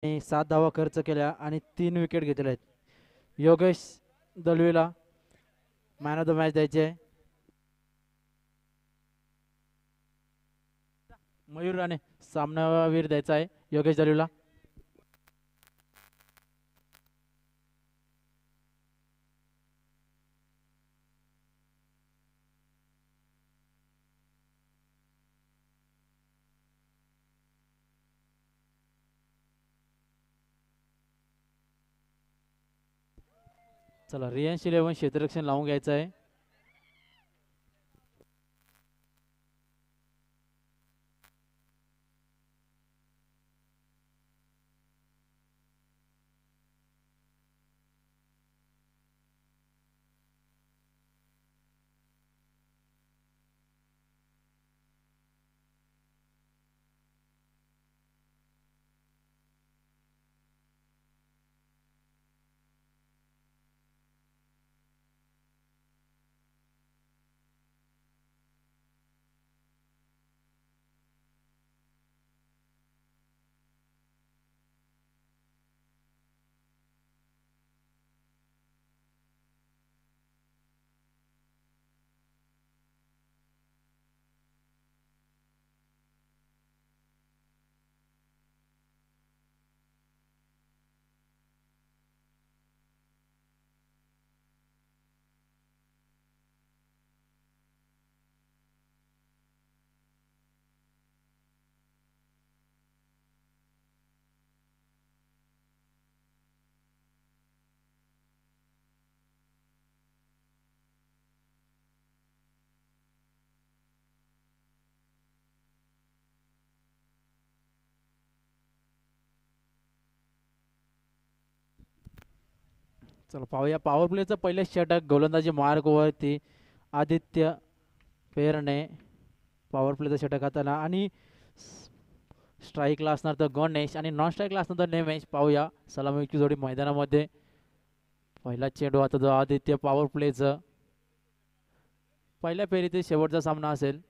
आणि 7 धावा खर्च केल्या आणि 3 विकेट घेतल्या आहेत. योगेश दलवीला मॅन ऑफ द मॅच द्यायचे आहे. मयूर राणे सामनावीर द्यायचा आहे योगेश दलवीला. चला रियांश 11 क्षेत्ररक्षण लावून घ्यायचं आहे. चला पाहूया पॉवर प्लेचं पहिले षटक गोलंदाजी मार्ग वरती आदित्य पेरणे पॉवर प्लेचं षटक हाताला आणि स्ट्राईकला असणार तर गणेश आणि नॉन स्ट्राईकला असणार तर नेमेश. पाहूया सलामीची जोडी मैदानामध्ये. पहिला चेंडू आता जो आदित्य पॉवर प्लेचं पहिल्या फेरीतील शेवटचा सामना असेल.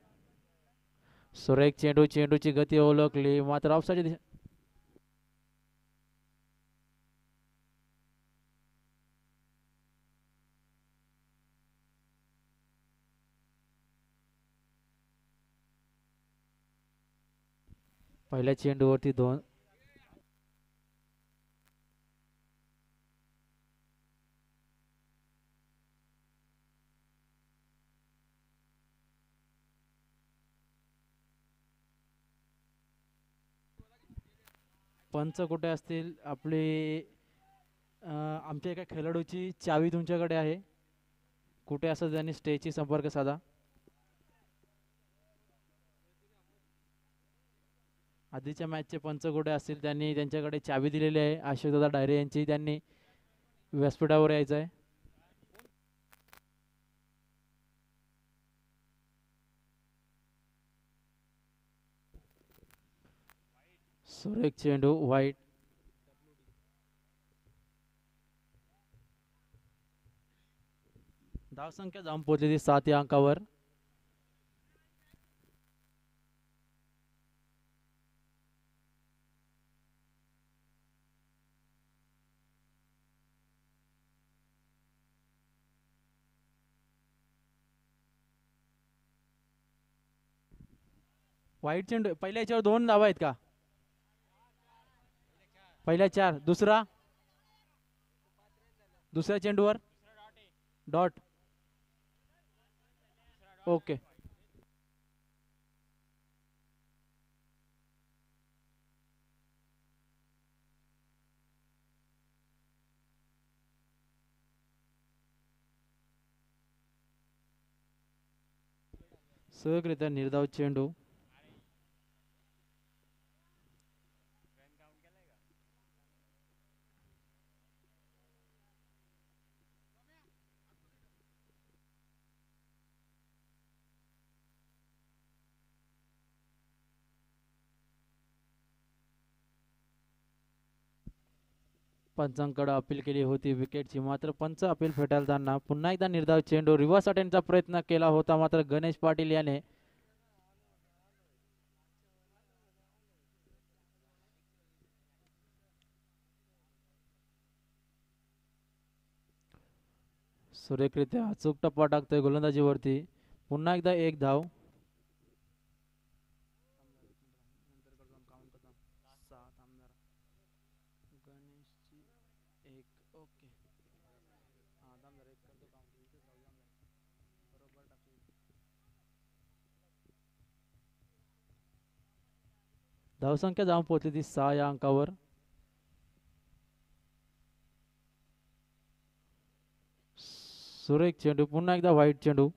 सुरेख चेंडू चेंडूची गती ओळखली मात्र ऑफसाईड दिशा. पहिल्या चेंडूवरती 2. पंच कुठे असतील आपले आमच्या एका खेळाडूची चावी तुमच्याकडे आहे. कुठे असं त्यांनी स्टेजची संपर्क साधा. आधीच्या मॅचचे पंच कुठे असतील त्यांनी त्यांच्याकडे चावी दिलेली आहे. अशोकदादा डायरे यांची त्यांनी व्यासपीठावर यायचं आहे. सुरेख चेंडू वाईट. धावसंख्या जाऊन पोहोचली 7 या अंकावर. वाईट चेंडू पहिल्या याच्यावर 2 धावा आहेत का? पहिल्या 4. दुसऱ्या चेंडूवर डॉट. ओके. सहजरित्या निर्धाव चेंडू. पंचांकडे अपील केली होती विकेटची मात्र पंच अपील फेटाळताना पुन्हा एकदा निर्धाव चेंडू रिव्हर्स अटेम्प्टचा प्रयत्न केला होता मात्र गणेश पाटील याने सुरेखरित्या अचूक टप्पा टाकतोय गोलंदाजीवरती. पुन्हा एकदा एक धाव. धावसंख्या जाऊन पोहोचली ती 6 या अंकावर. सुरेख चेंडू, पुन्हा एकदा वाईट चेंडू.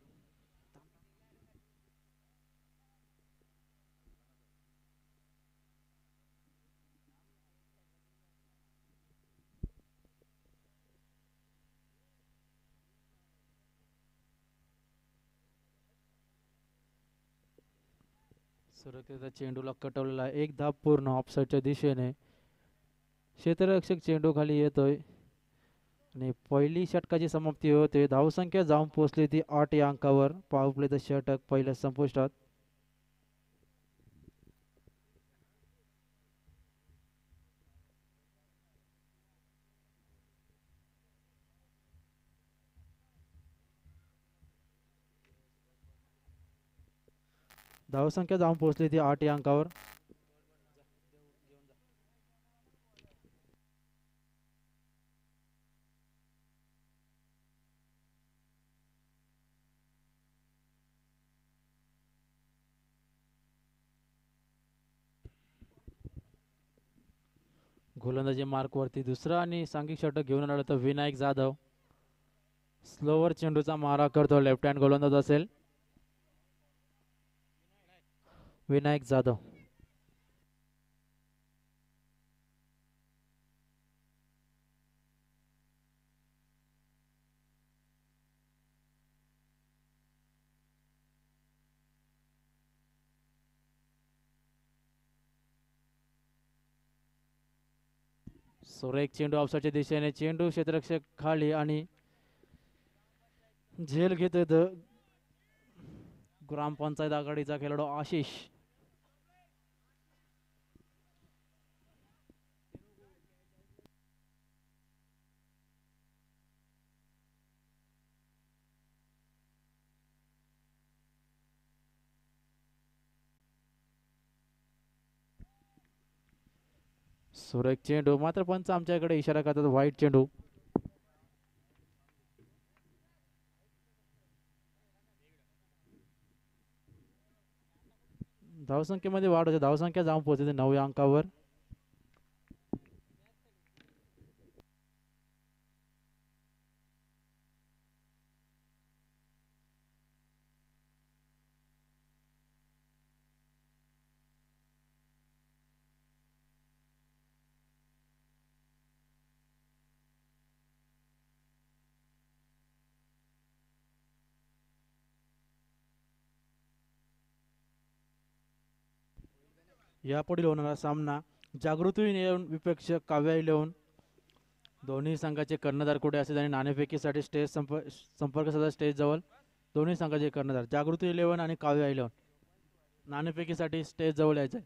सुरेखरित्या चेंडूला कटवलेला एक धाव पूर्ण ऑफसाईडच्या दिशेने. क्षेत्ररक्षक चेंडू खाली येतोय आणि पहिली षटकाची समाप्ती होते. धावसंख्या जाऊन पोहोचली ती 8 या अंकावर. पॉवर प्लेचं षटक पहिल्या संपुष्टात. धावसंख्या जाऊन पोहोचली ती 8 या अंकावर. गोलंदाजी मार्कवरती दुसरा आणि सांघिक षटक घेऊन आला तर विनायक जाधव. स्लोवर चेंडूचा मारा करतो. लेफ्ट हँड गोलंदाज असेल विनायक जाधव. सुरेख चेंडू ऑफसाईडच्या दिशेने. चेंडू क्षेत्ररक्षक खाली आणि झेल घेत ग्रामपंचायत आघाडीचा खेळाडू आशिष. सुरेख चेंडू, मात्र पंच आमच्याकडे इशारा करतात वाईट चेंडू. धावसंख्येमध्ये वाढ होते. धावसंख्या जाऊन पोहोचते 9 या अंकावर. यापुढील होणारा सामना जागृती येऊन विपक्ष काव्या इलेव्हन. दोन्ही संघाचे कर्णधार कुठे असेल आणि नाणेफेकीसाठी स्टेज संपर्क साधा स्टेज जवळ. दोन्ही संघाचे कर्णधार जागृती इलेव्हन आणि काव्या इलेव्हन. नाणेफेकीसाठी स्टेज जवळ यायचे.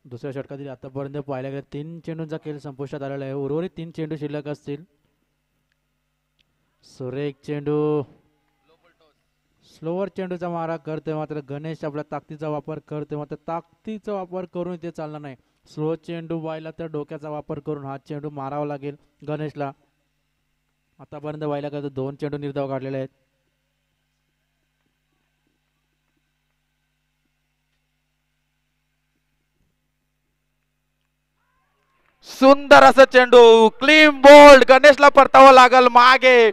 दुसऱ्या षटकातील आतापर्यंत पाहायला गेले 3 चेंडूंचा खेळ संपुष्टात आलेला आहे. उर्वरित 3 चेंडू शिल्लक असतील. सुरेख चेंडू, स्लोवर चेंडूचा मारा करते मात्र गणेश आपल्या ताकदीचा वापर करते, मात्र ताकदीचा वापर करून इथे चालणार नाही. स्लो चेंडू व्हायला तर डोक्याचा वापर करून हा चेंडू मारावा लागेल गणेशला. आतापर्यंत व्हायला गेले 2 चेंडू निर्धाव काढलेले आहेत. सुंदर असं चेंडू, क्लीन बोल्ड. गणेशला परतावं लागल मागे.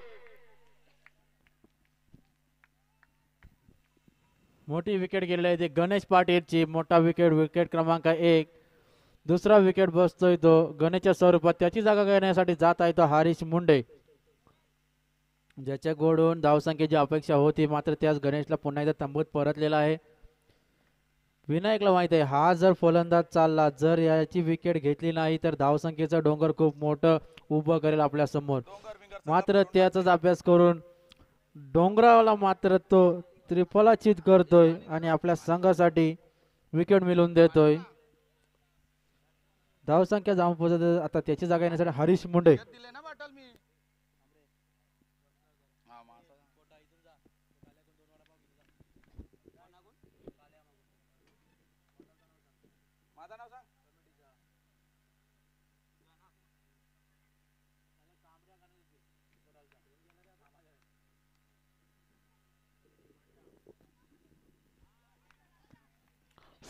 मोठी विकेट गेलेली आहे ती गणेश पाटीलची. मोठा विकेट, विकेट क्रमांक 1. दुसरा विकेट बसतोय तो गणेशच्या स्वरूपात. त्याची जागा घेण्यासाठी जात आहे तो हरीश मुंडे. ज्याच्याकडून धावसंख्येची अपेक्षा होती मात्र त्याच गणेशला पुन्हा एकदा तंबूत परतलेला आहे. विनायकला माहित आहे हा जर फलंदाज चालला जर याची विकेट घेतली नाही तर धावसंख्येचं डोंगर खूप मोठं उभं करेल आपल्या समोर. मात्र त्याचाच अभ्यास करून डोंगराला मात्र तो त्रिफलाचित करतोय आणि आपल्या संघासाठी विकेट मिळवून देतोय. धावसंख्या जाऊन पोहोचत आता त्याची जागा येण्यासाठी हरीश मुंडे.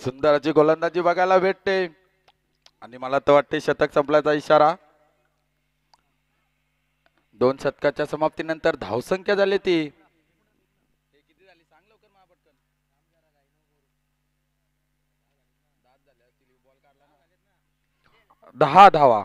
सुंदर अशी गोलंदाजी बघायला भेटते आणि मला तर वाटते शतक संपल्याचा इशारा. 2 शतकाच्या समाप्तीनंतर धावसंख्या झाली ती 10 धावा.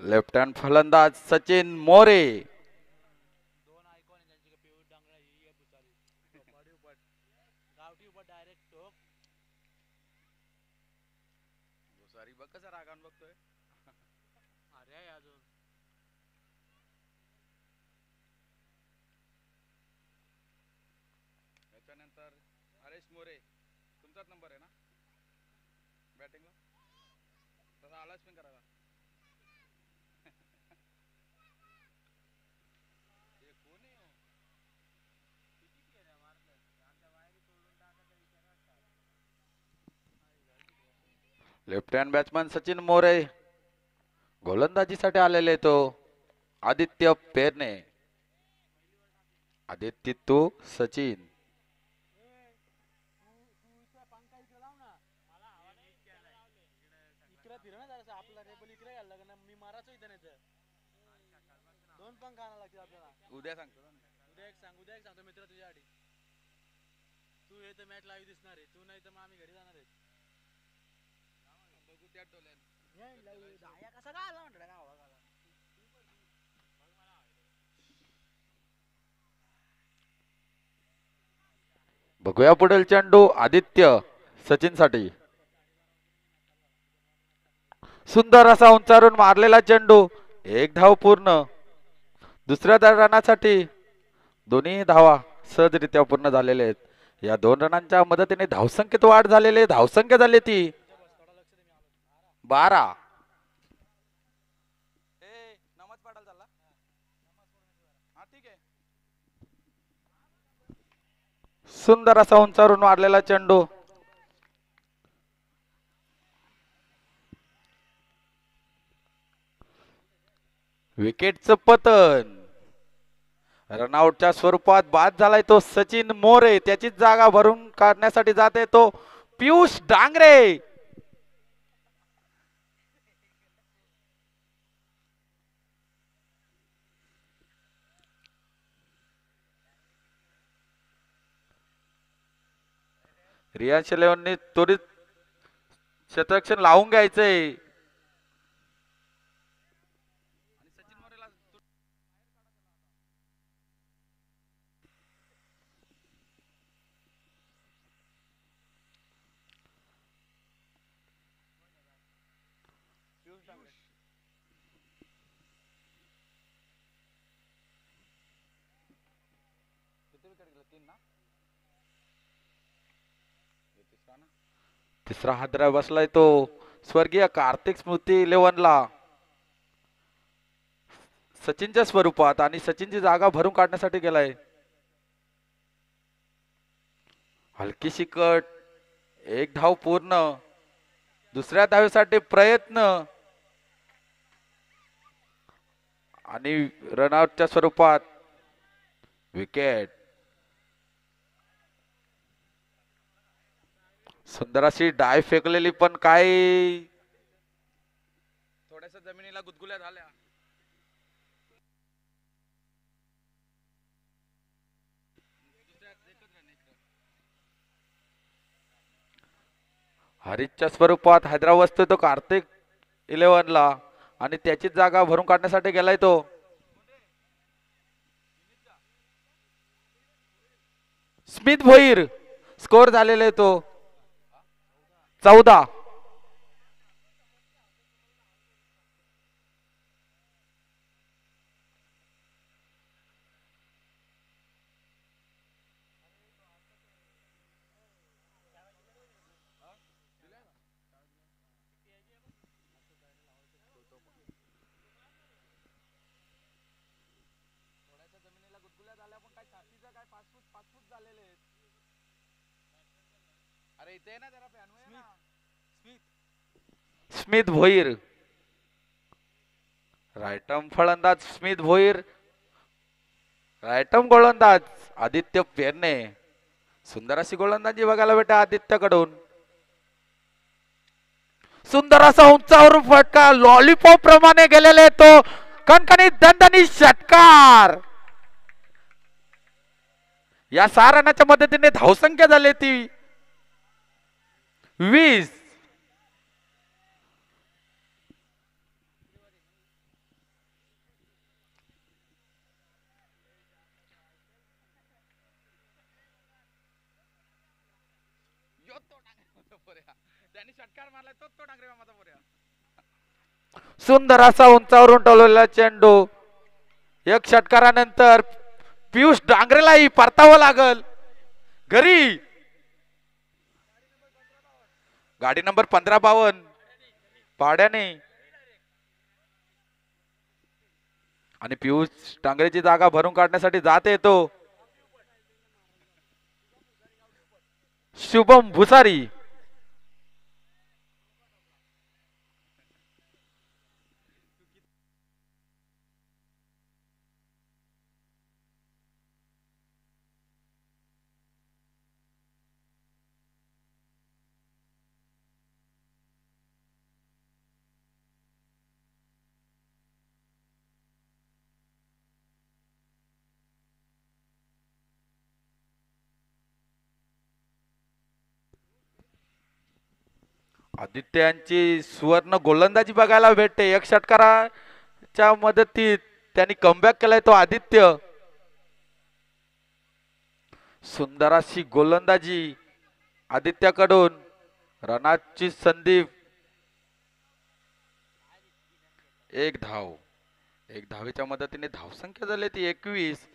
लेफ्ट हँड फलंदाज सचिन मोरे. त्याच्यानंतर हरेश मोरे तुमचाच नंबर आहे ना बॅटिंगला तसा आलाच पण करायला. Left hand batsman Sachin More गोलंदाजीसाठी आलेले तो आदित्य पेरणे. आदित्य तू सचिन. उद्या सांगतो उद्या एक सांगतो मित्र तुझ्यासाठी. तू हे तर मॅच लाईव्ह दिसणार आहे तू नाही तर मग आम्ही घरी जाणार आहे. बघू त्या टोल्यात कसा काय आला म्हटलं का बघूया पुढील चेंडू आदित्य सचिन साठी. सुंदर असा उंचारून मारलेला चेंडू 1 धाव पूर्ण. दुसऱ्या रनासाठी दोन्ही धावा सहजरित्या पूर्ण झालेले आहेत. या 2 रनांच्या मदतीने धावसंख्येत वाढ झालेली. धावसंख्या झाली ती 12. सुंदर असा उंचारून मारलेला चेंडू विकेटचं पतन. रनआउटच्या स्वरूपात बाद झालाय तो सचिन मोरे. त्याची जागा भरून काढण्यासाठी जाते तो पियुष डांगरे. रियान्श इलेव्हनने त्वरित शतरक्षण लावून घ्यायचंय. तिसरा हादरा बसलाय तो स्वर्गीय कार्तिक स्मृती 11 ला सचिनच्या स्वरूपात आणि सचिनची जागा भरून काढण्यासाठी गेलाय. हलकीशी कट 1 धाव पूर्ण. दुसऱ्या धावेसाठी प्रयत्न आणि रनआउटच्या स्वरूपात विकेट. सुंदर अशी डाय फेकलेली पण काय थोड्याशा जमिनीला गुदगुल्या झाल्या. हरीशच्या स्वरूपात हैदराबाद वसतोय तो कार्तिक 11 ला आणि त्याची जागा भरून काढण्यासाठी गेलाय तो. स्मित भोईर स्कोर झालेला आहे तो 14. स्मित भोईर रायटम फलंदाज स्मित भोईर, रायटम गोलंदाज आदित्य पेरणे. सुंदर अशी गोलंदाजी बघायला भेटा आदित्यकडून. सुंदर असा उंचावरून फटका लॉलीपॉप प्रमाणे गेलेले तो कणकणीत दणदणीत षटकार. या 6 रनाच्या मदतीने धावसंख्या झाली ती 20. सुंदर असा उंचावरून टोलवलेला चेंडू. एक षटकारानंतर पियुष डांगरेलाही परतावं लागल घरी. गाडी नंबर 1552 पाड्याने आणि पियुष डांगरेची जागा भरून काढण्यासाठी जात येतो शुभम भुसारी. आदित्य यांची सुवर्ण गोलंदाजी बघायला भेटते. एक षटकाराच्या मदतीत त्यांनी कमबॅक केलाय तो आदित्य. सुंदर अशी गोलंदाजी आदित्याकडून. रनाची संधी. एक धाव. एक धावेच्या मदतीने धावसंख्या झाली ती 21.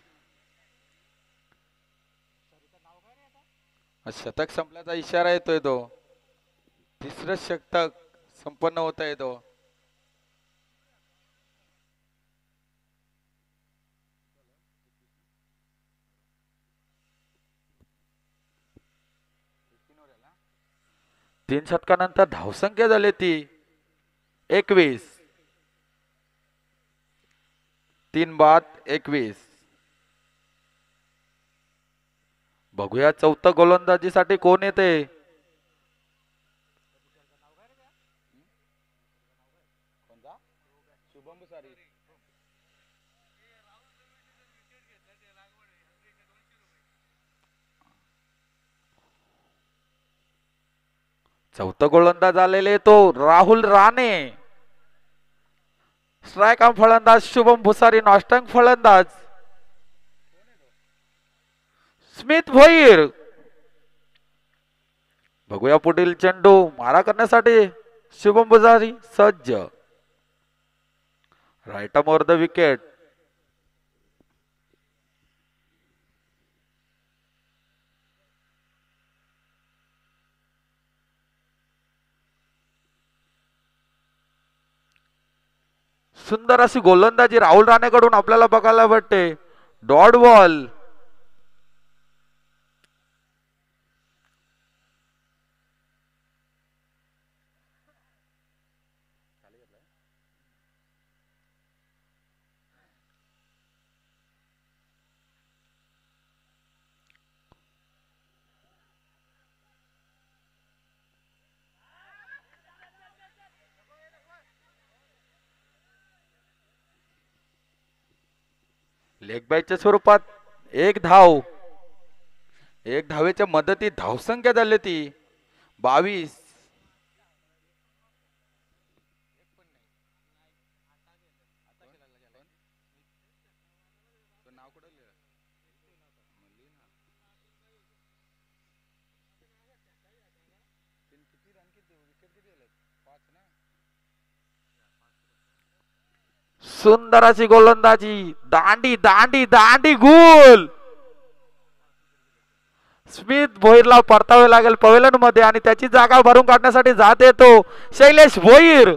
शतक संपल्याचा इशारा येतोय तो. तिसरं षटक संपन्न होत आहे तो. तीन षटकानंतर धावसंख्या झाली ती 21. 3 बाद 21. बघूया चौथं गोलंदाजीसाठी कोण येते. चौथा गोलंदाज आलेले तो राहुल राणे. स्ट्राइक आर्म फलंदाज शुभम भुसारी. नॉस्टंग फलंदाज स्मित भोईर. बघूया पुढील चेंडू मारा करण्यासाठी शुभम भुसारी सज्ज. Right arm over the wicket. सुंदर अशी गोलंदाजी राहुल राणेकडून आपल्याला बघायला भेटते. Dot ball. लेग बायच्या स्वरूपात एक धाव. एक धावेच्या मदतीत धावसंख्या झाली ती 22. सुंदर अशी गोलंदाजी. दांडी दांडी दांडी गोल. स्मिथ भोईरला परतावे लागेल पवेलन मध्ये आणि त्याची जागा भरून काढण्यासाठी जात येतो शैलेश भोईर.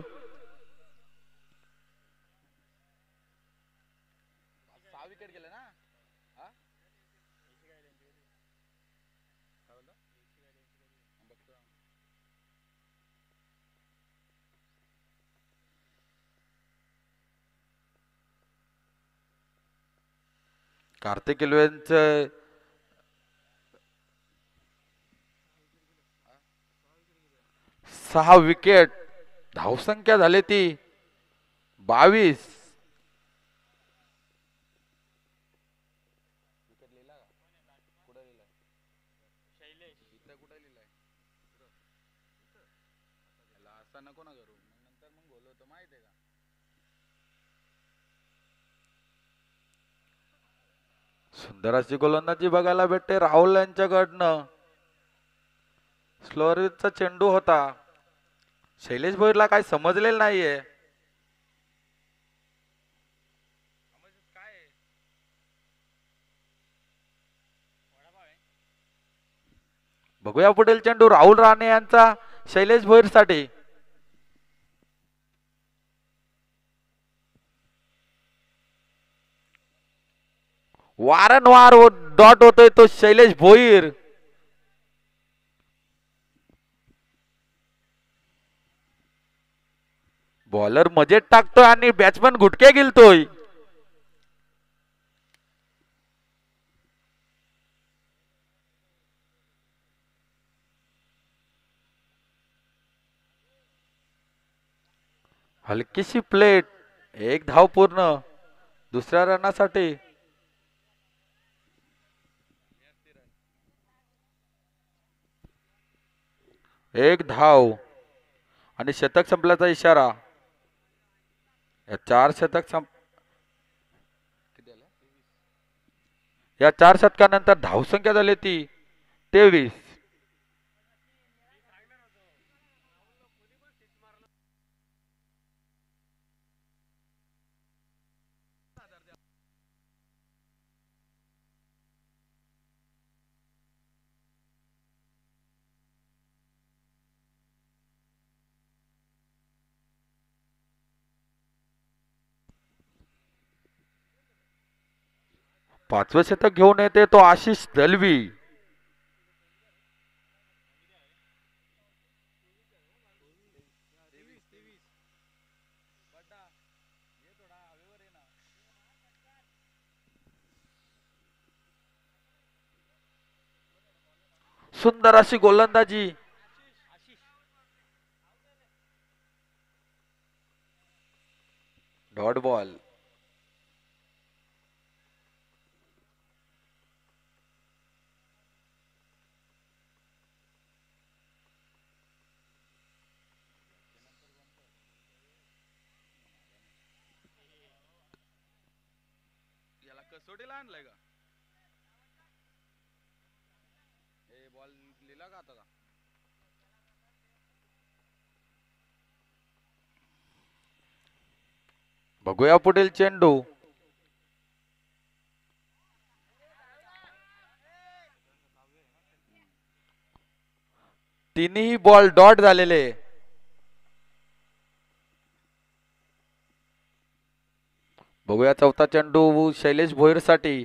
कार्तिक किल्वेंचं 6 विकेट. धावसंख्या झाली ती 22. सुंदर अशी गोलंदाजी बघायला भेटते राहुल यांच्याकडनं. स्लोअरचा चेंडू होता. शैलेश भोईरला काही समजलेलं नाहीये. बघूया पुढील चेंडू राहुल राणे यांचा शैलेश भोईर साठी. वारंवार डॉट होतोय तो शैलेश भोईर. बॉलर मजेत टाकतोय आणि बॅट्समन गुटके गिलतोय. हलकीशी प्लेट. एक धाव पूर्ण. दुसऱ्या रनासाठी एक धाव आणि शतक संपल्याचा इशारा. या 4 शतक या 4 शतकानंतर धावसंख्या झाली ती 23. पाचवं शतक घेऊन येते तो आशिष दलवी. सुंदर अशी गोलंदाजी. Dot ball. कसोटीला आणलाय का हे बॉल लिहिला का आता का. बघूया पुढील चेंडू. तिन्ही बॉल डॉट झालेले. बघूया चौथा चेंडू शैलेश भोईर साठी.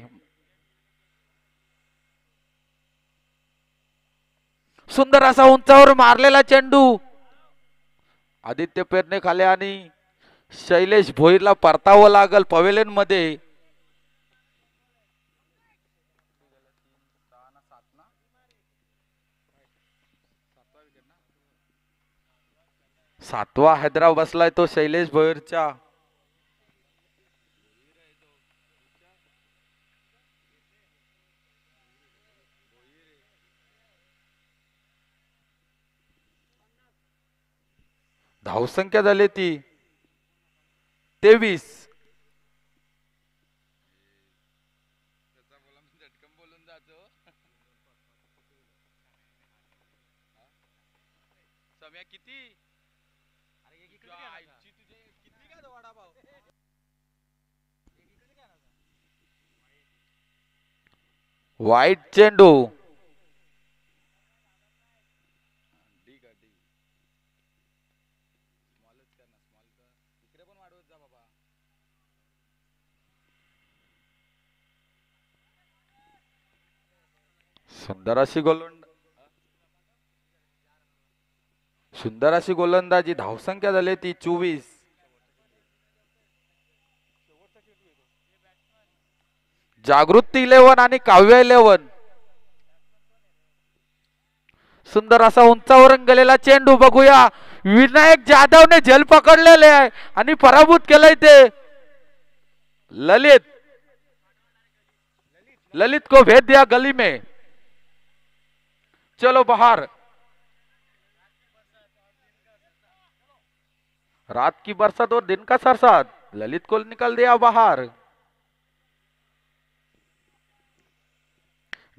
सुंदर असा उंचावर मारलेला चेंडू. आदित्य पेरणे खाली आणि शैलेश भोईरला परतावं लागल पवेलियन मध्ये. सातवा हैदराबाद बसलाय तो शैलेश भोईरच्या. धावसंख्या झाली ती 23. वाईट चेंडू. सुंदर अशी गोलंदाजी. धावसंख्या झाली ती 24. जागृती 11 आणि काव्य 11. सुंदर असा उंचावर गेलेला चेंडू बघूया. विनायक जाधवने झेल पकडलेले आहे आणि पराभूत केलंय ते ललित. ललित को भेज दिया गली में. चलो बाहर. रात की बरसात और दिन का सरसात. ललित को निकल दिया बाहर.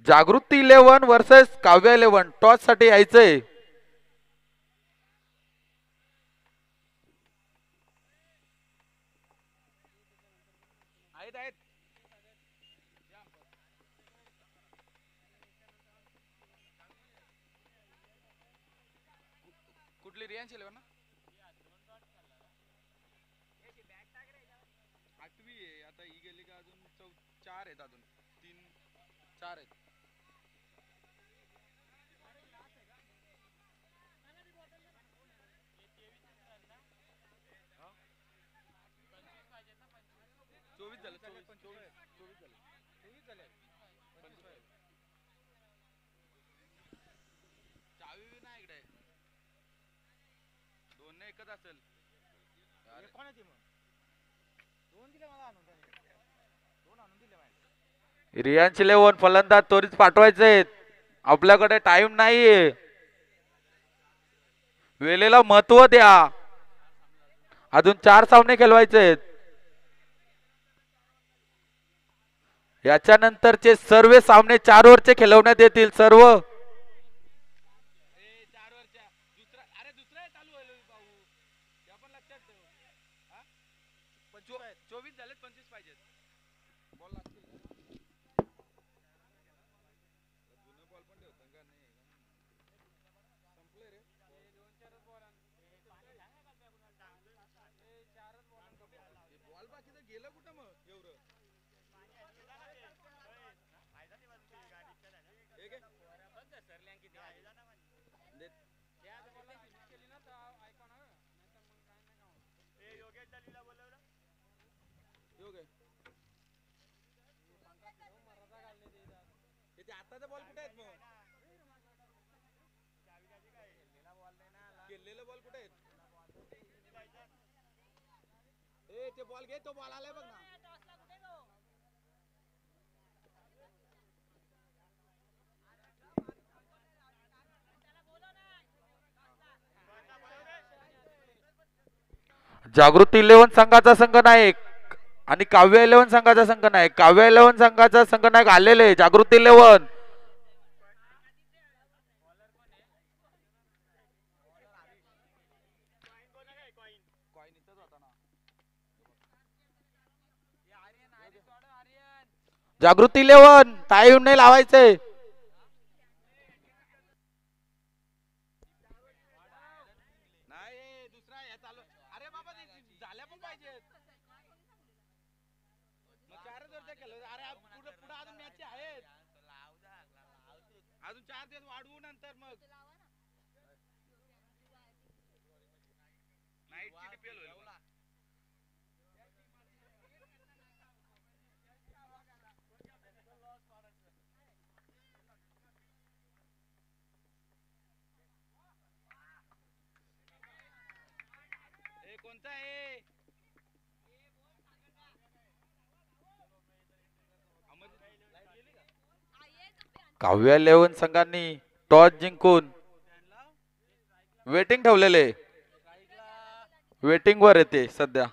जागृती 11 वर्सेस काव्य 11. टॉस साठी यायचंय. कुठली रियांश 11 ना 8वी आहे आता. ही गेली का अजून 4 आहेत. अजून 4 आहेत. चावी नाही इकडे. दोन एकच असेल. रियांश 11 फलंदाज त्वरित पाठवायचे. आपल्याकडे टाइम नाहीये. वेळेला महत्व द्या. अजून 4 सामने खेळवायचे. याच्या नंतरचे सर्व सामने 4 ओव्हरचे खेळवण्यात येतील. सर्व बॉल कुठे आहेत मग? केलेला बॉल कुठे आहेत? ए ते बॉल घे. तो बॉल आलाय बघ ना. जागृती 11 संघाचा संघनायक आणि काव्य 11 संघाचा संघनायक. काव्य 11 संघाचा संघनायक आलेले. जागृती 11 जागृती 11 टाइम नाही लावायचे. अजून 4 दिवस वाढवू नंतर मग नाईटची डीपीएल होईल. कोणता आहे? काव्य 11 संघांनी टॉस जिंकून वेटिंग ठेवलेले. वेटिंग वर येते सध्या.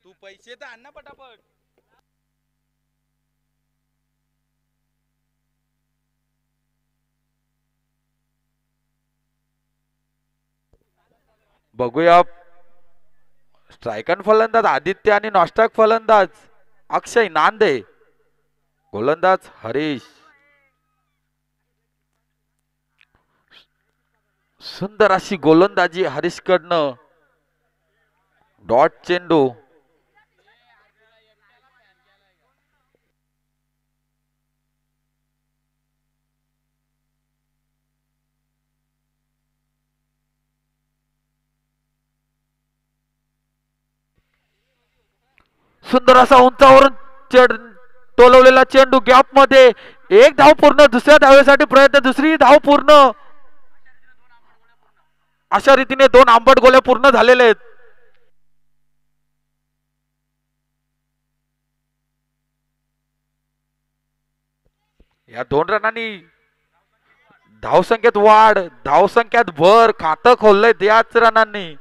तू पैसे तर आण ना पटापट. बघूया स्ट्रायकन फलंदाज आदित्य आणि नॉस्टॅक फलंदाज अक्षय नांदे, गोलंदाज हरीश. सुंदर अशी गोलंदाजी हरीश कडनं. डॉट चेंडू. सुंदर असा उंचावरून टोलवलेला चेंडू गॅप मध्ये. एक धाव पूर्ण. दुसऱ्या धावेसाठी प्रयत्न. दुसरी धाव पूर्ण. अशा रीतीने 2 आंबट गोले पूर्ण झालेले आहेत. या 2 रनांनी धावसंख्येत वाढ, धावसंख्येत भर खातं खोललंय याच रनांनी.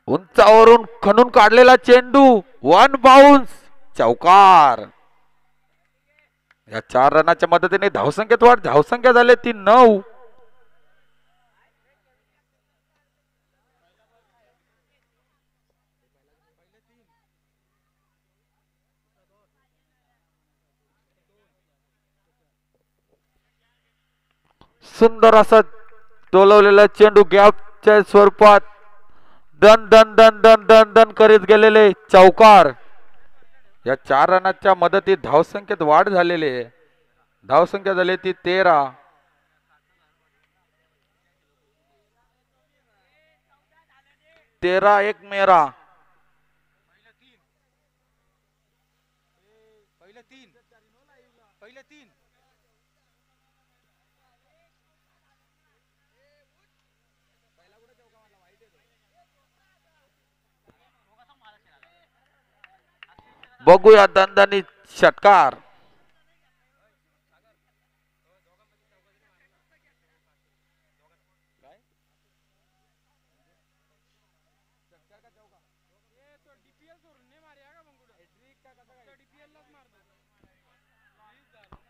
उंचावरून खणून काढलेला चेंडू. 1 बाउन्स. चौकार. या 4 रनाच्या मदतीने धावसंख्येत वाढ. धावसंख्या झाली ती 9. सुंदर असा टोलवलेला चेंडू गॅपच्या स्वरूपात दन दन दन दन दन दन करीत गेलेले चौकार. या 4 रनाच्या मदतीत धावसंख्येत वाढ झालेली आहे. धावसंख्या झाली ती 13. तेरा एक मेरा. बघूया दणदणीत षटकार.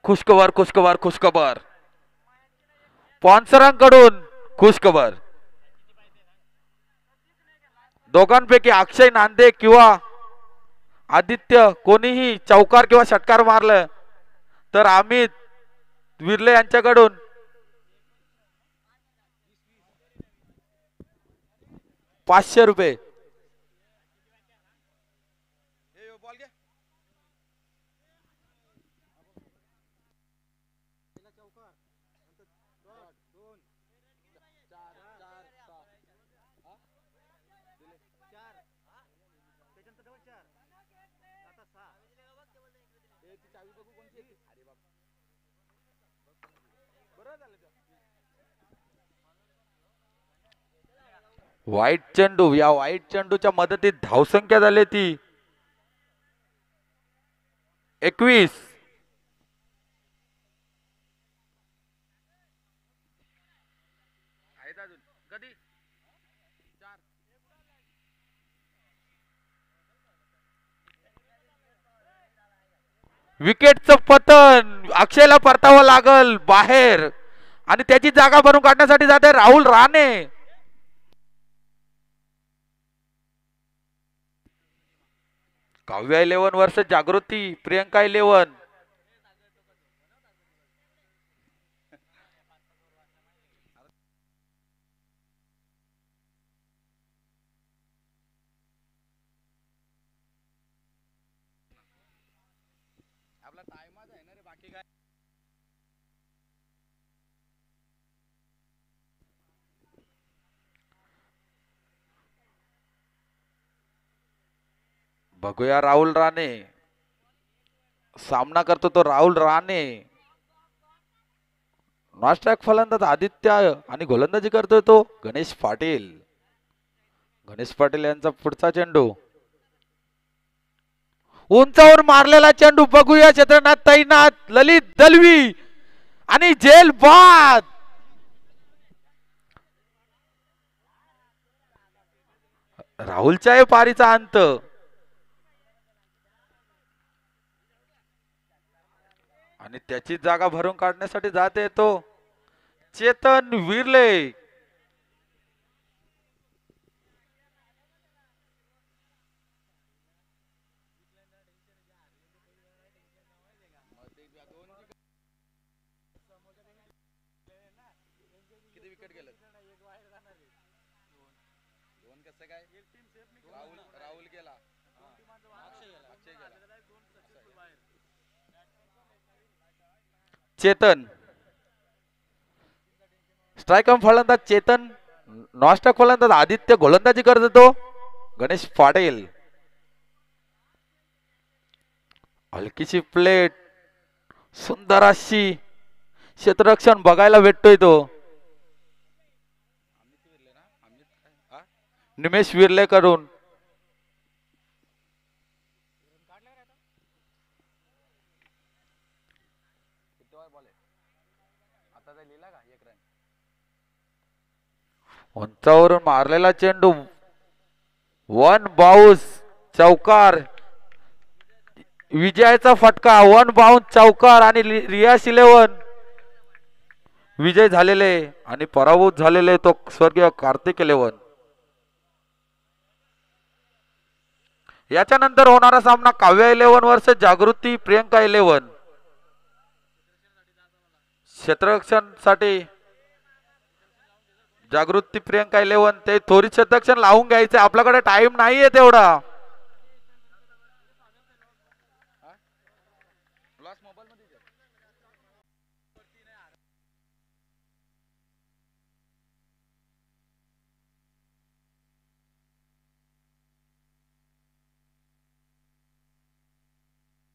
खुशखबर खुशखबर खुशखबर. स्पॉन्सरांकडून खुशखबर. दोघांपैकी अक्षय नांदे किंवा आदित्य कोणीही चौकार किंवा षटकार मारलं तर अमित विर्ले यांच्याकडून ₹500. वाईट चेंडू. या वाईट चेंडूच्या मदतीत धावसंख्या झाली ती 21. विकेटचं पतन. अक्षयला परतावं लागल बाहेर आणि त्याची जागा भरून काढण्यासाठी जाते राहुल राणे. काव्या 11 वर्ष, जागृती, प्रियंका 11. आपला टाइमच आहे ना रे, बाकी काय. बघूया राहुल राणे. सामना करतो तो राहुल राणे. नॉस्ट्रॅक फलंदाज आदित्य आणि गोलंदाजी करतोय तो गणेश पाटील. गणेश पाटील यांचा पुढचा चेंडू उंचावर मारलेला चेंडू बघूया क्षेत्रनाथ तैनात ललित दलवी आणि जेल बाद. राहुलच्या पारीचा अंत. आणि त्याची जागा भरून काढण्यासाठी जात येतो चेतन विरले. चेतन स्ट्रायकम फलंदाज चेतन, नॉस्टॉक फलंदाज आदित्य गोलंदाजी करत होतो गणेश पाटील. हलकीची प्लेट, सुंदर अशी क्षेत्ररक्षण बघायला भेटतोय तो निमेश विरले करून. उंचावरून मारलेला चेंडू वन बाउन्स चौकार. विजयाचा फटका वन बाउन्स चौकार आणि रियास 11 विजय झालेले आणि पराभूत झालेले तो स्वर्गीय कार्तिक 11. याच्या नंतर होणारा सामना काव्या 11 वर्सेस जागृती प्रियंका 11. क्षेत्ररक्षणासाठी जागृती प्रियंका 11 ते थोडी क्षेत्ररक्षण लावून घ्यायचे, आपल्याकडे टाइम नाहीये तेवढा.